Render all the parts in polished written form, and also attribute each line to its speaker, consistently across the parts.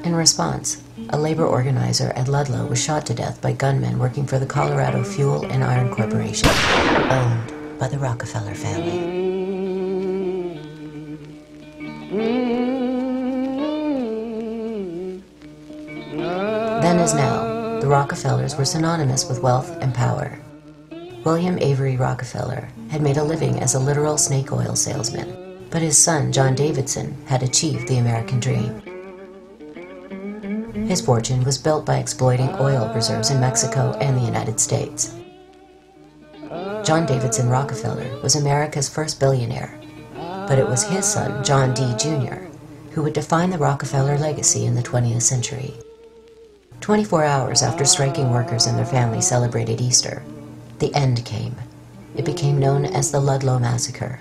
Speaker 1: In response, a labor organizer at Ludlow was shot to death by gunmen working for the Colorado Fuel and Iron Corporation, owned by the Rockefeller family. Then as now, the Rockefellers were synonymous with wealth and power. William Avery Rockefeller had made a living as a literal snake oil salesman, but his son, John Davidson, had achieved the American dream. His fortune was built by exploiting oil reserves in Mexico and the United States. John Davidson Rockefeller was America's first billionaire, but it was his son, John D. Jr., who would define the Rockefeller legacy in the 20th century. 24 hours after striking workers and their families celebrated Easter, the end came. It became known as the Ludlow Massacre.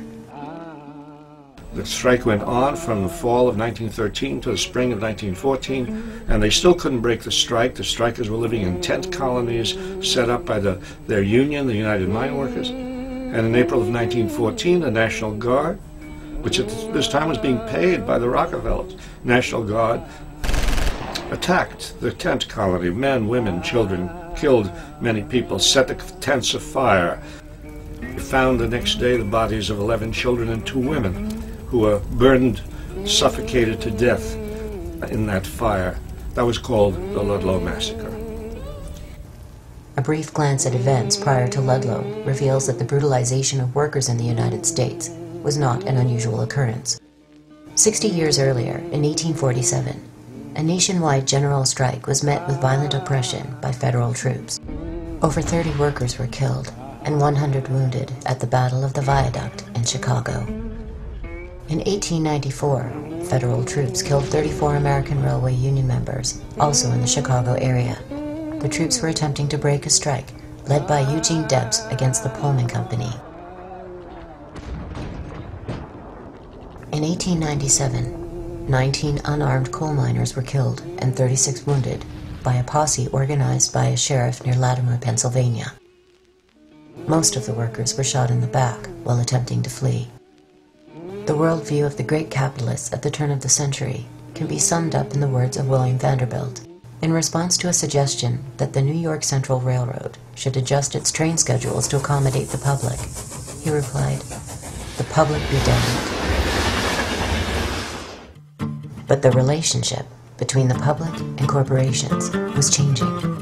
Speaker 2: The strike went on from the fall of 1913 to the spring of 1914, and they still couldn't break the strike. The strikers were living in tent colonies set up by their union, the United Mine Workers. And in April of 1914, the National Guard, which at this time was being paid by the Rockefellers, National Guard, attacked the tent colony. Men, women, children, killed many people, set the tents afire. They found the next day the bodies of 11 children and 2 women who were burned, suffocated to death in that fire. That was called the Ludlow Massacre.
Speaker 1: A brief glance at events prior to Ludlow reveals that the brutalization of workers in the United States was not an unusual occurrence. 60 years earlier, in 1847, a nationwide general strike was met with violent oppression by federal troops. Over 30 workers were killed and 100 wounded at the Battle of the Viaduct in Chicago. In 1894, federal troops killed 34 American Railway Union members, also in the Chicago area. The troops were attempting to break a strike led by Eugene Debs against the Pullman Company. In 1897, 19 unarmed coal miners were killed and 36 wounded by a posse organized by a sheriff near Latimer, Pennsylvania. Most of the workers were shot in the back while attempting to flee. The worldview of the great capitalists at the turn of the century can be summed up in the words of William Vanderbilt. In response to a suggestion that the New York Central Railroad should adjust its train schedules to accommodate the public, he replied, "The public be damned." But the relationship between the public and corporations was changing.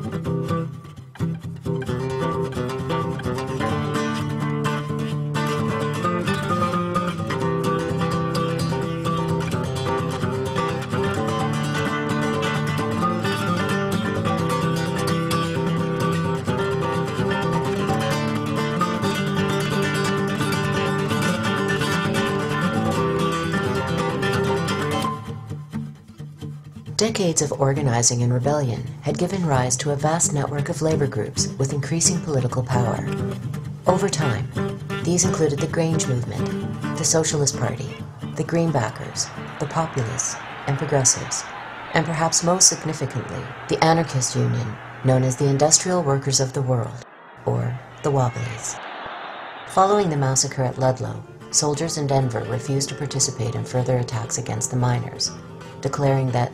Speaker 1: Decades of organizing and rebellion had given rise to a vast network of labor groups with increasing political power. Over time, these included the Grange Movement, the Socialist Party, the Greenbackers, the Populists, and Progressives, and perhaps most significantly, the anarchist union known as the Industrial Workers of the World, or the Wobblies. Following the massacre at Ludlow, soldiers in Denver refused to participate in further attacks against the miners, declaring that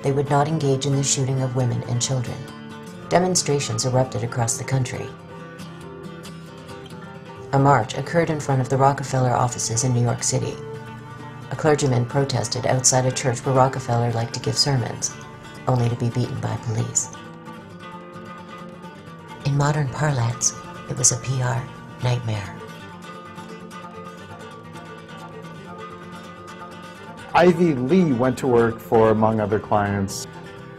Speaker 1: they would not engage in the shooting of women and children. Demonstrations erupted across the country. A march occurred in front of the Rockefeller offices in New York City. A clergyman protested outside a church where Rockefeller liked to give sermons, only to be beaten by police. In modern parlance, it was a PR nightmare.
Speaker 3: Ivy Lee went to work for, among other clients,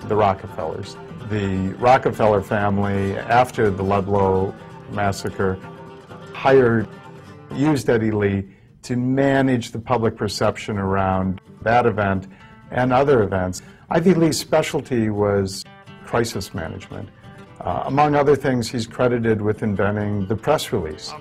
Speaker 3: the Rockefellers. The Rockefeller family, after the Ludlow massacre, used Eddie Lee to manage the public perception around that event and other events. Ivy Lee's specialty was crisis management. Among other things, he's credited with inventing the press release,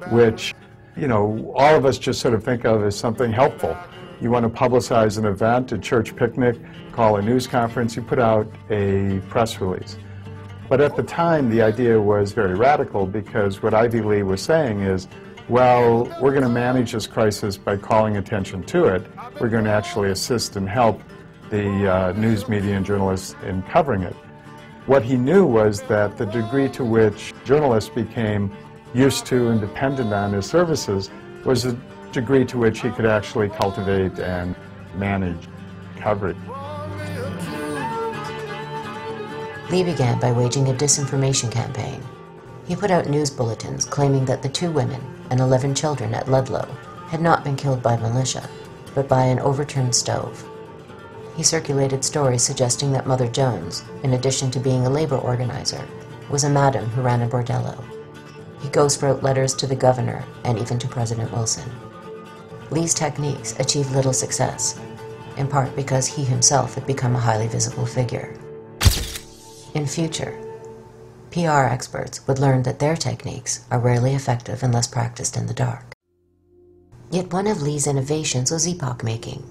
Speaker 3: which, all of us just sort of think of as something helpful. You want to publicize an event, a church picnic, call a news conference, you put out a press release. But at the time, the idea was very radical because what Ivy Lee was saying is, well, we're going to manage this crisis by calling attention to it. We're going to actually assist and help the news media and journalists in covering it. What he knew was that the degree to which journalists became used to and dependent on his services was the degree to which he could actually cultivate and manage coverage.
Speaker 1: Lee began by waging a disinformation campaign. He put out news bulletins claiming that the 2 women and 11 children at Ludlow had not been killed by militia, but by an overturned stove. He circulated stories suggesting that Mother Jones, in addition to being a labor organizer, was a madam who ran a bordello. He ghost-wrote letters to the governor and even to President Wilson. Lee's techniques achieved little success, in part because he himself had become a highly visible figure. In future, PR experts would learn that their techniques are rarely effective unless practiced in the dark. Yet one of Lee's innovations was epoch-making.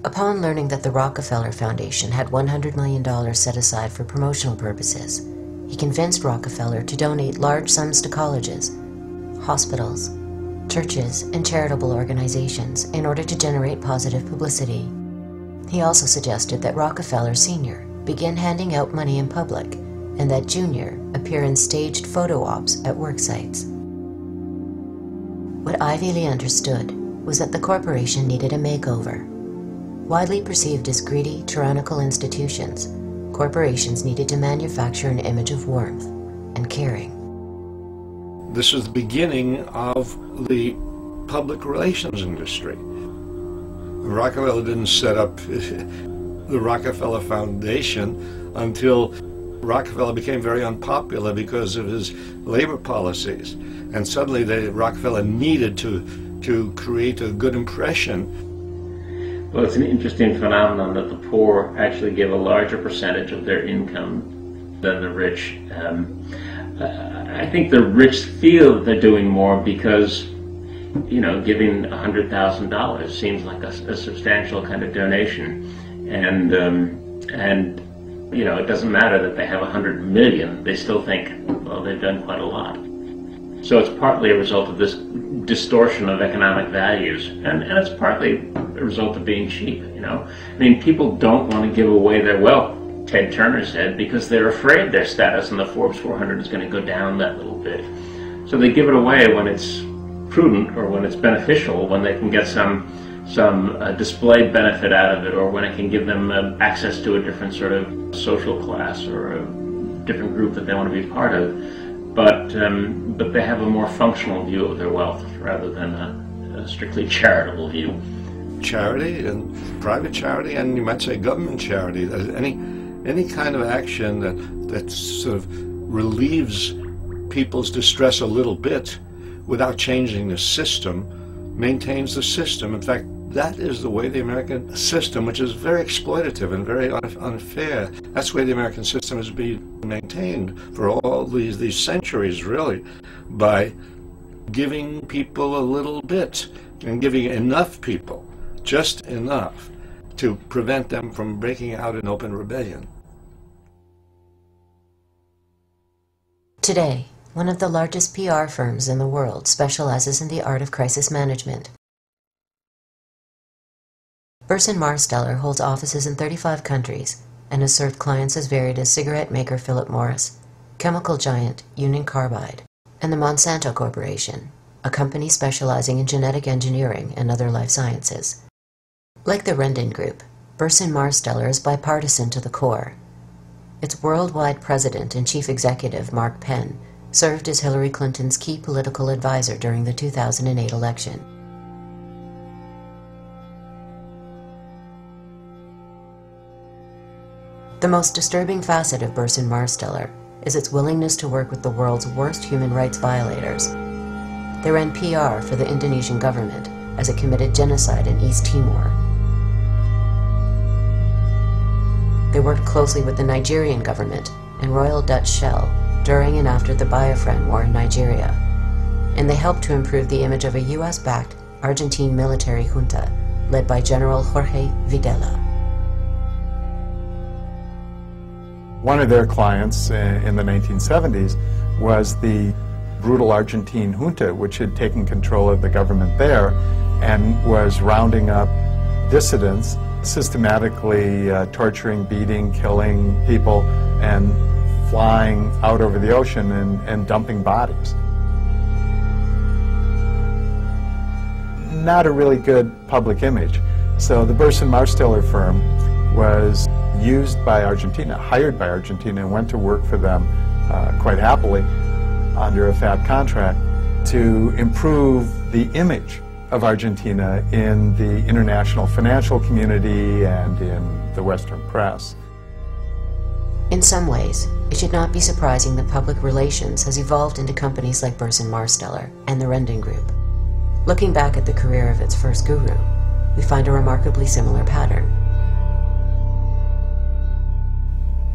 Speaker 1: Upon learning that the Rockefeller Foundation had $100 million set aside for promotional purposes, he convinced Rockefeller to donate large sums to colleges, hospitals, churches, and charitable organizations in order to generate positive publicity. He also suggested that Rockefeller Sr. begin handing out money in public, and that Junior appear in staged photo ops at work sites. What Ivy Lee understood was that the corporation needed a makeover. Widely perceived as greedy, tyrannical institutions, corporations needed to manufacture an image of warmth and caring.
Speaker 2: This is the beginning of the public relations industry. Rockefeller didn't set up the Rockefeller Foundation until Rockefeller became very unpopular because of his labor policies. And suddenly Rockefeller needed to create a good impression.
Speaker 4: Well, it's an interesting phenomenon that the poor actually give a larger percentage of their income than the rich. I think the rich feel that they're doing more because, you know, giving $100,000 seems like a substantial kind of donation, and you know, it doesn't matter that they have 100 million. They still think, well, they've done quite a lot. So it's partly a result of this distortion of economic values, and it's partly a result of being cheap. You know, I mean, people don't want to give away their wealth, Ted Turner said, because they're afraid their status in the Forbes 400 is going to go down that little bit. So they give it away when it's prudent or when it's beneficial, when they can get some displayed benefit out of it, or when it can give them access to a different sort of social class or a different group that they want to be part of. But they have a more functional view of their wealth rather than a strictly charitable view.
Speaker 2: Charity and private charity, and you might say government charity, any kind of action that sort of relieves people's distress a little bit without changing the system, maintains the system. In fact, that is the way the American system, which is very exploitative and very unfair, that's the way the American system has been maintained for all these centuries, really, by giving people a little bit and giving enough people, just enough, to prevent them from breaking out in open rebellion.
Speaker 1: Today, one of the largest PR firms in the world specializes in the art of crisis management. Burson Marsteller holds offices in 35 countries and has served clients as varied as cigarette maker Philip Morris, chemical giant Union Carbide, and the Monsanto Corporation, a company specializing in genetic engineering and other life sciences. Like the Rendon Group, Burson Marsteller is bipartisan to the core. Its worldwide president and chief executive, Mark Penn, served as Hillary Clinton's key political advisor during the 2008 election. The most disturbing facet of Burson Marsteller is its willingness to work with the world's worst human rights violators. They ran PR for the Indonesian government as it committed genocide in East Timor. They worked closely with the Nigerian government and Royal Dutch Shell during and after the Biafran War in Nigeria, and they helped to improve the image of a US-backed Argentine military junta led by General Jorge Videla.
Speaker 3: One of their clients in the 1970s was the brutal Argentine junta, which had taken control of the government there and was rounding up dissidents, systematically torturing, beating, killing people, and flying out over the ocean and dumping bodies. Not a really good public image. So the Burson-Marsteller firm was used by Argentina, hired by Argentina, and went to work for them quite happily under a fat contract to improve the image of Argentina in the international financial community and in the Western press.
Speaker 1: In some ways, it should not be surprising that public relations has evolved into companies like Burson-Marsteller and the Rendon Group. Looking back at the career of its first guru, we find a remarkably similar pattern.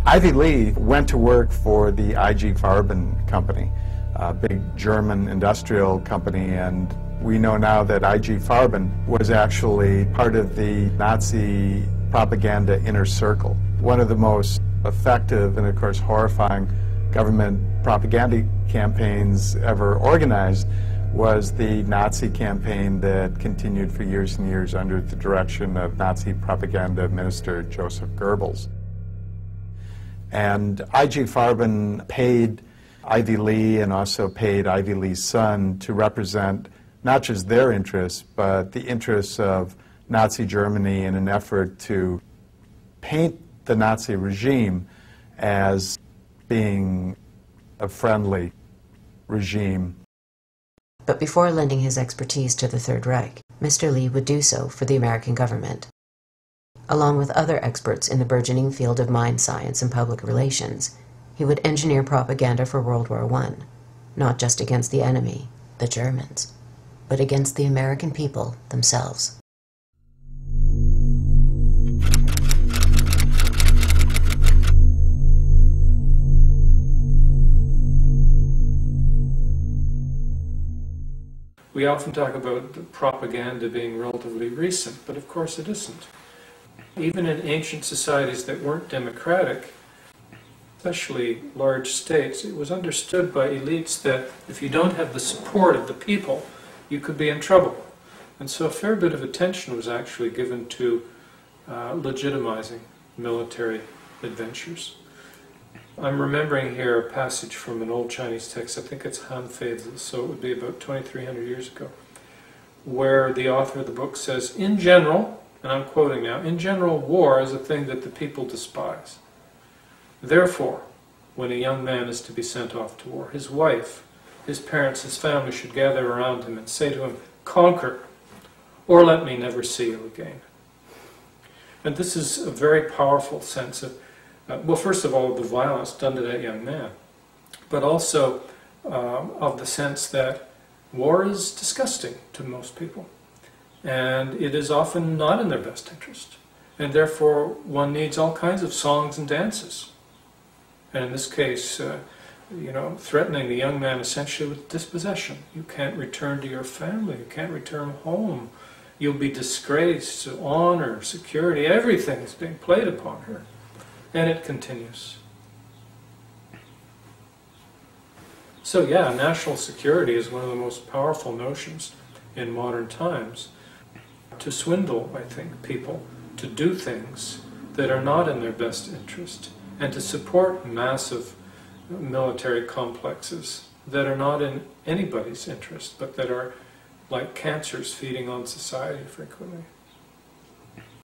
Speaker 3: Ivy Lee went to work for the IG Farben company, a big German industrial company, and we know now that IG Farben was actually part of the Nazi propaganda inner circle. One of the most effective and, of course, horrifying government propaganda campaigns ever organized was the Nazi campaign that continued for years and years under the direction of Nazi propaganda minister Joseph Goebbels. And IG Farben paid Ivy Lee and also paid Ivy Lee's son to represent not just their interests, but the interests of Nazi Germany in an effort to paint the Nazi regime as being a friendly regime.
Speaker 1: But before lending his expertise to the Third Reich, Mr. Lee would do so for the American government. Along with other experts in the burgeoning field of mind science and public relations, he would engineer propaganda for World War I, not just against the enemy, the Germans, but against the American people themselves.
Speaker 5: We often talk about the propaganda being relatively recent, but of course it isn't. Even in ancient societies that weren't democratic, especially large states, it was understood by elites that if you don't have the support of the people, you could be in trouble. And so a fair bit of attention was actually given to legitimizing military adventures. I'm remembering here a passage from an old Chinese text, I think it's Han Feizi, so it would be about 2,300 years ago, where the author of the book says, in general, and I'm quoting now, in general, war is a thing that the people despise. Therefore, when a young man is to be sent off to war, his wife, his parents, his family should gather around him and say to him, conquer, or let me never see you again. And this is a very powerful sense of, well, first of all, the violence done to that young man, but also of the sense that war is disgusting to most people, and it is often not in their best interest, and therefore one needs all kinds of songs and dances. And in this case, threatening the young man essentially with dispossession. You can't return to your family, you can't return home, you'll be disgraced, honor, security, everything is being played upon her. And it continues. So yeah, national security is one of the most powerful notions in modern times to swindle, I think, people to do things that are not in their best interest and to support massive military complexes that are not in anybody's interest but that are like cancers feeding on society frequently.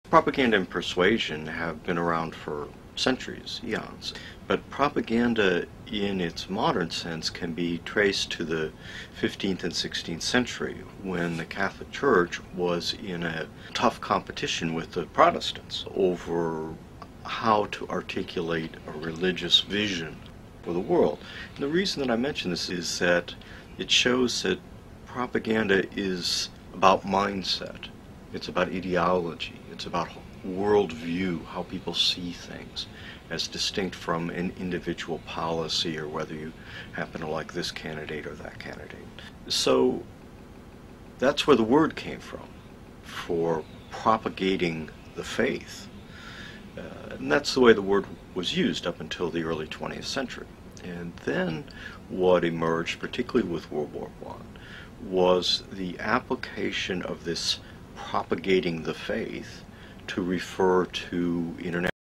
Speaker 6: Propaganda and persuasion have been around for centuries, eons, but propaganda in its modern sense can be traced to the 15th and 16th century when the Catholic Church was in a tough competition with the Protestants over how to articulate a religious vision for the world. And the reason that I mention this is that it shows that propaganda is about mindset, it's about ideology, it's about worldview, how people see things, as distinct from an individual policy or whether you happen to like this candidate or that candidate. So that's where the word came from, for propagating the faith. And that's the way the word was used up until the early 20th century. And then what emerged, particularly with World War I, was the application of this propagating the faith to refer to international